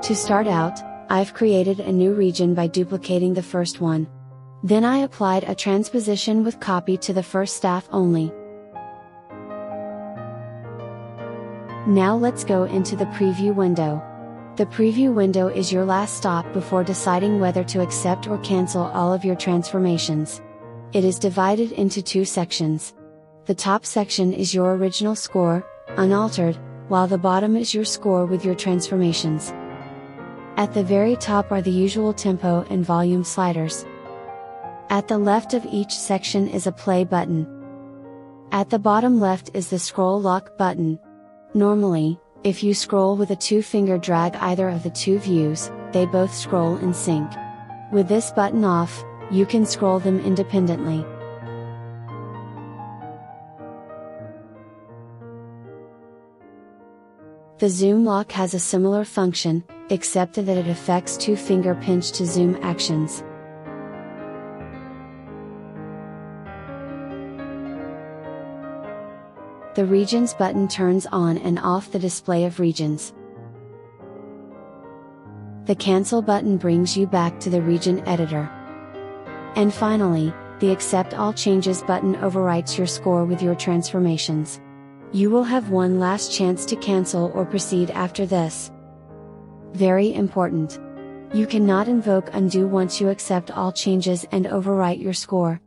To start out, I've created a new region by duplicating the first one. Then I applied a transposition with copy to the first staff only. Now let's go into the preview window. The preview window is your last stop before deciding whether to accept or cancel all of your transformations. It is divided into two sections. The top section is your original score, unaltered, while the bottom is your score with your transformations. At the very top are the usual tempo and volume sliders. At the left of each section is a play button. At the bottom left is the scroll lock button. Normally, if you scroll with a two-finger drag either of the two views, they both scroll in sync. With this button off, you can scroll them independently. The zoom lock has a similar function, except that it affects two-finger pinch to zoom actions. The Regions button turns on and off the display of regions. The Cancel button brings you back to the region editor. And finally, the Accept All Changes button overwrites your score with your transformations. You will have one last chance to cancel or proceed after this. Very important. You cannot invoke undo once you accept all changes and overwrite your score.